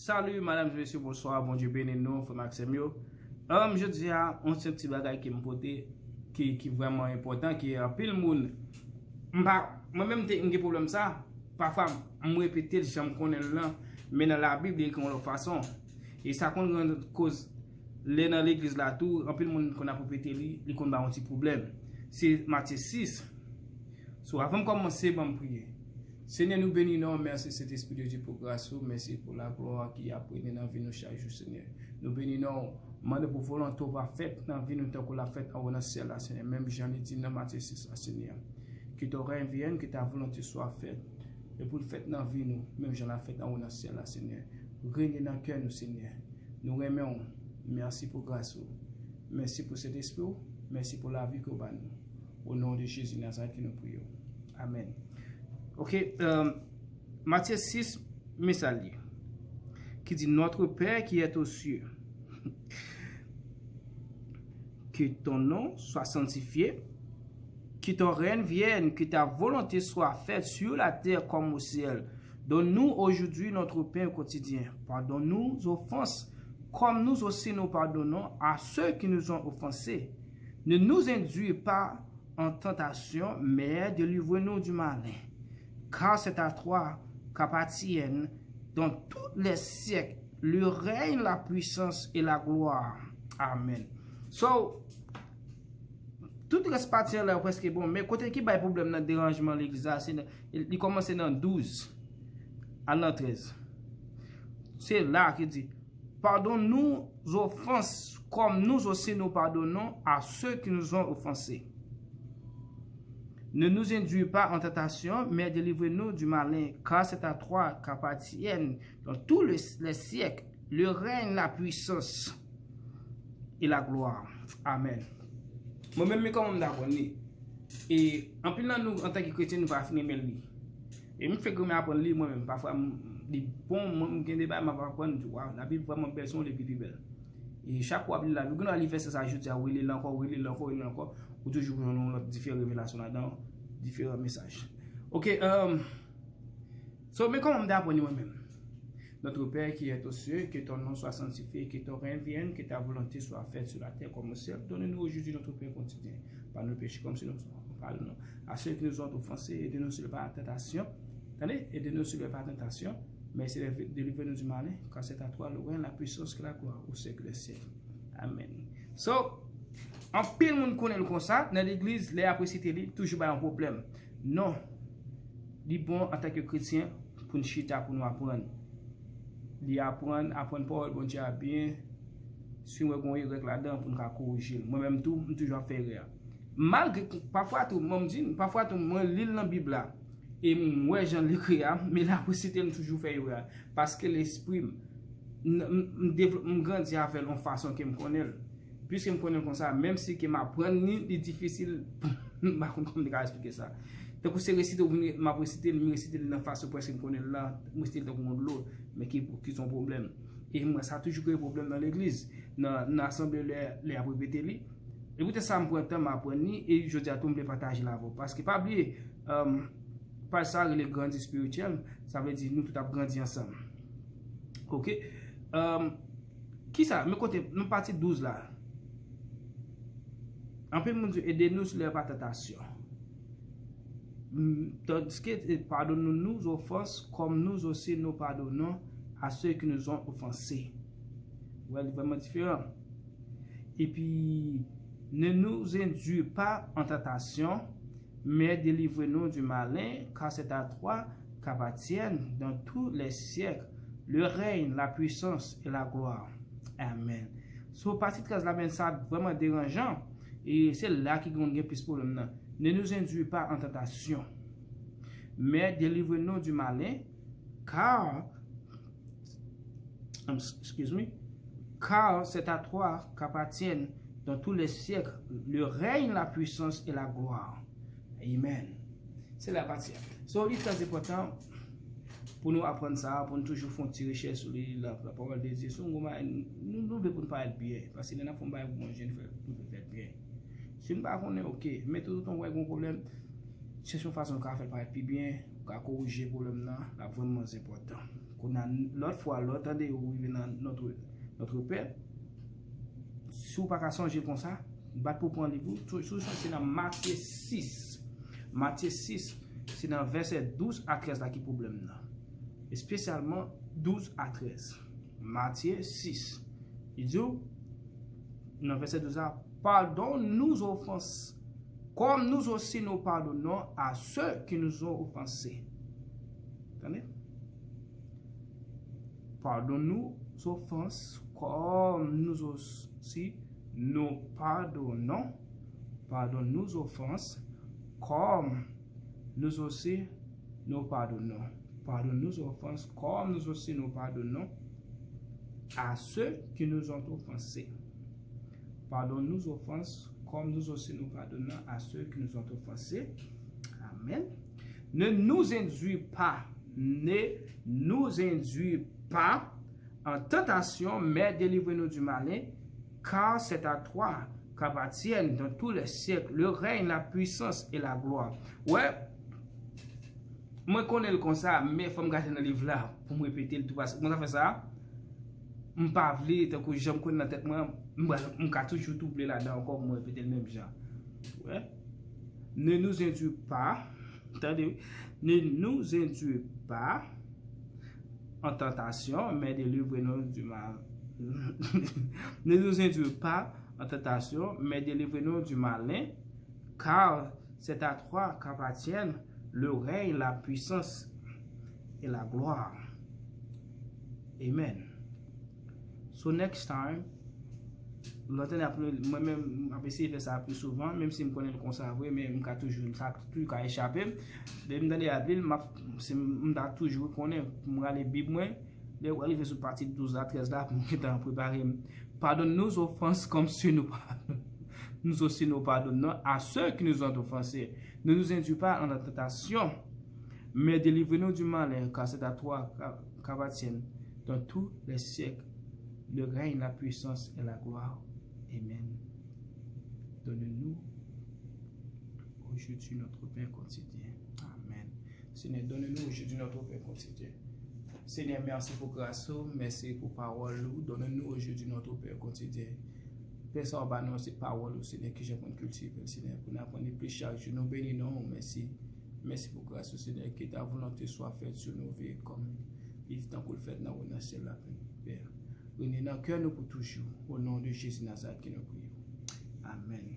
Salut, madame, monsieur, bonsoir, bon Dieu béni nous, frère Maxime yo. Je dis à un petit bagage qui me porte, qui vraiment important, qui est en pile monde. Moi-même, j'ai un problème ça. Parfois, je me répète, je me connais là, mais dans la Bible, il y a une façon. Et ça compte une cause. Dans l'église là, tout, en pile monde qu'on a répété, il y a un petit problème. C'est Matthieu 6. So, avant de commencer, je vais prier. Seigneur, nous bénissons, merci cet esprit de Dieu pour grâce, merci pour la gloire qui a pris dans la vie de chaque jour, Seigneur. Nous bénissons, demandons pour volonté va faite dans la vie de nous, la fête en haut ciel, Seigneur. Même j'en ai dit dans Matthieu 6, Seigneur. Que ton règne vienne, que ta volonté soit faite. Et pour le faire dans la vie, nous, même j'en ai fait en haut ciel, Seigneur. Règne dans le cœur, nous, Seigneur. Nous remercions, merci pour grâce, merci pour cet esprit, merci pour la vie que vous avez nous. Au nom de Jésus Nazareth que nous prions. Amen. Ok, Matthieu 6, message qui dit notre Père qui est aux cieux, que ton nom soit sanctifié, que ton règne vienne, que ta volonté soit faite sur la terre comme au ciel. Donne-nous aujourd'hui notre pain quotidien. Pardonne-nous nos offenses, comme nous aussi nous pardonnons à ceux qui nous ont offensés. Ne nous induis pas en tentation, mais délivre-nous du malin. Car c'est à toi qu'appartiennent dans tous les siècles le règne, la puissance et la gloire. Amen. So, tout reste parti là presque bon, mais côté qui a problème dans le dérangement de l'église, il commence dans 12 à dans 13. C'est là qu'il dit, pardonne-nous nos offenses comme nous aussi nous pardonnons à ceux qui nous ont offensés. Ne nous induis pas en tentation, mais délivre-nous du malin, car c'est à toi qu'appartiennent dans tous les siècles le règne, la puissance et la gloire. Amen. Moi-même, comme d'apprendre, et en plus, nous, en tant que chrétien, nous allons finir mes livres. Et je fais que je apprends lire moi-même. Parfois, je dis, bon, je vais apprendre, la Bible vraiment personne les plus belle. Et chaque fois, la Bible, quand on lit ça, je dis, oui, il encore, ou toujours dans différentes révélations là-dedans, différents messages. Ok, mais comment on apprend moi-même? Notre Père qui est aux cieux, que ton nom soit sanctifié, que ton règne vienne, que ta volonté soit faite sur la terre comme au ciel. Donne-nous aujourd'hui notre pain quotidien, par nos péchés comme si nous pardonnons à ceux qui nous ont offensés, et de nous sur la tentation. Attendez, et de nous sur la tentation, mais c'est délivrer-nous du malin, car c'est à toi le règne, la puissance, la gloire au siècle des siècles. Amen. So, en pile monde connaît le comme ça, dans l'église, les appréciés toujours pas un problème. Non. Dit bon en tant que chrétien pour nous chita pour nous apprendre. Li apprendre parole bon Dieu bien. Si on a une là-dedans pour nous corriger. Moi-même tout toujours faire erreur. Malgré parfois tout parfois tout moi lis dans la Bible là et moi j'en l'écrit mais la possibilité toujours faire erreur parce que l'esprit me grandit avec une façon que me connaît. Puisque je me connais comme ça, même si je m'apprends, c'est difficile, je ne sais pas comment expliquer ça. Donc, c'est récité, je récité de la façon que je me connais là, je récité de l'autre, mais qui ont un problème. Et moi, ça a toujours eu un problème dans l'église, dans l'assemblée, les répéter. Et vous, ça me prend le temps m'apprendre, et je dis à tout le monde de partager la voix. Parce que, pas oublier, par ça, les grandis spirituels, ça veut dire nous tous avons grandi ensemble. Ok? Qui ça? Mais côté, nous partie 12 là. En peu de aidez-nous sur les tentation. Pardonne-nous nos offenses comme nous aussi nous pardonnons à ceux qui nous ont offensés. Ouais, c'est vraiment différent. Et puis, ne nous induis pas en tentation, mais délivre-nous du malin, car c'est à toi qu'appartiennent dans tous les siècles le règne, la puissance et la gloire. Amen. Sur partie 13, là, ça vraiment dérangeant. Et c'est là qu'il y a plus de problème. Ne nous induis pas en tentation, mais délivre-nous du malin, car c'est à toi qu'appartiennent dans tous les siècles le règne, la puissance et la gloire. Amen. C'est la partie. So, c'est très important pour nous apprendre ça, pour nous toujours faire une recherche sur la parole de Dieu. Nous ne devons pas être bien, parce que nous n'avons pas manger, nous devons faire bien. Si nous ne sommes pas ok, mais tout le temps, on a un problème, cherchons une façon de faire pour être plus bien, pour corriger le problème là, vraiment important. L'autre fois, l'autre année, où il vient notre Père, si vous pas songer comme ça, battre pour prendre livre, c'est dans Matthieu 6. Matthieu 6, c'est dans verset 12 à 13 là qui problème là. Et spécialement 12 à 13. Matthieu 6. Il dit, dans verset 12, pardonne-nous nos offenses, comme nous aussi nous pardonnons à ceux qui nous ont offensés. Attendez? Pardonne-nous nos offenses, comme nous aussi nous pardonnons. Pardonne-nous nos offenses, comme nous aussi nous pardonnons. Pardonne-nous nos offenses, comme nous aussi nous pardonnons à ceux qui nous ont offensés. Pardonne-nous nos offenses, comme nous aussi nous pardonnons à ceux qui nous ont offensés. Amen. Ne nous induis pas en tentation, mais délivre-nous du malin, car c'est à toi qu'appartiennent dans tous les siècles le règne, la puissance et la gloire. Ouais, moi je connais le comme ça, mais il faut me garder dans le livre là pour me répéter le tout. Parce que quand je fais ça, je ne peux pas vouloir, tant que je me connais dans la tête, je peux toujours tout là-dedans encore pour me répéter le même genre. Ouais. Ne nous induis pas, attendez, ne nous induis pas en tentation, mais délivre-nous du mal. Ne nous induis pas en tentation, mais délivre-nous du malin, car c'est à toi qu'appartiennent le règne, la puissance et la gloire. Amen. So next time, moi-même, je vais essayer de faire ça plus souvent, même si je connais le conserver, mais je vais toujours échapper. Je vais toujours connaître, je vais aller Bible, je vais arriver sur partie 12 à 13 là, pour me préparer. Pardonne-nous nos offenses comme si nous pardonnons. Nous aussi nous pardonnons à ceux qui nous ont offensés. Ne nous induis pas en tentation, mais délivre-nous du mal, car c'est à toi qu'appartiennent dans tous les siècles le règne, la puissance et la gloire. Amen. Donne-nous aujourd'hui notre pain quotidien. Amen. Seigneur, donne-nous aujourd'hui notre pain quotidien. Seigneur, merci pour grâce, merci pour parole. Donne-nous aujourd'hui notre pain quotidien. Personne va nous ces paroles, Seigneur, que j'ai cultivé, Seigneur, pour nous apprendre plus chaque jour. Nous bénissons, merci. Merci pour grâce, Seigneur, que ta volonté soit faite sur nos vies comme vivre tant qu'on le fait dans le ciel, la Père. Venez dans le cœur nous pour toujours. Au nom de Jésus Nazareth qui nous prions. Amen.